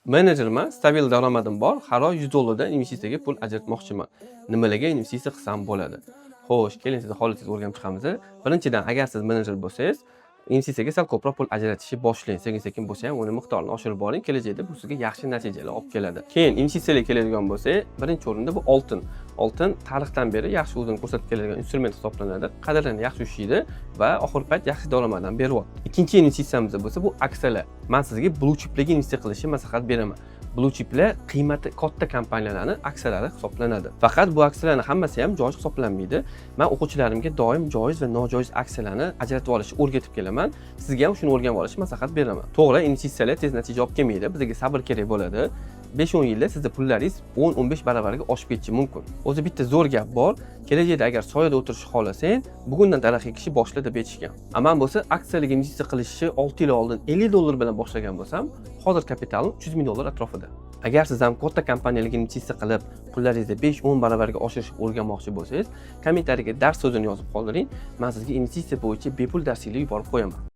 Menejerman, stabil daromadim bor, har oy $100 dan investitsiyaga pul ajratmoqchiman. Nimalarga investitsiya qilsam bo'ladi? Xo'sh, keling sizni holatingizni o'rganib chiqamiz. Birinchidan, agar siz menejer bo'lsangiz, investitsiyaga sal ko'proq pul ajratishni boshlang. Sekin-sekin bo'lsa ham uni miqdorini oshirib boring, kelajakda bu sizga yaxshi natijalar olib keladi. Keyin investitsiyaga keladigan bo'lsak, birinchi o'rinda bu oltin. Oltin tarixdan beri yaxshi o'zini ko'rsatib keladigan instrument hisoblanadi. Qadrlari yaxshi o'sishdi va oxir payt yaxshi daromaddan beryapti. Ikkinchi investitsiyamiz bo'lsa bu aksiyalar. Men sizga blue chiplarga investitsiya qilishni maslahat beraman. Blue chiplar qiymati katta kompaniyalarning aksiyalari hisoblanadi. Faqat bu aksiyalarning hammasi ham joiz hisoblanmaydi. Men o'quvchilarimga doim joiz va nojoiz aksiyalarni ajratib olishni o'rgatib kelaman. Sizga ham shuni o'rganib olishni maslahat beraman. To'g'ri, investitsiyalar tez natija olib kelmaydi. Bizga sabr kerak bo'ladi. 5-10 yilda sizning pullaringiz 10-15 baravariga oshib ketishi mumkin. O'zi bitta zo'r gap bor. Kelajakda agar soyada o'tirishni xohlasang, bugundan daraxt ekishni boshla deb aytishgan. Aman bo'lsa, aksiyalarga investitsiya qilishni 6 yil oldin $50 bilan boshlagan bo'lsam, hozir kapitalim $300,000 atrofida. Agar siz ham katta kompaniyalarga investitsiya qilib, pullaringizni 5-10 baravariga oshirishni o'rganmoqchi bo'lsangiz, kommentariyaga dars so'zini yozib qoldiring. Men sizga investitsiya bo'yicha bepul darsliklar yuborib qo'yaman.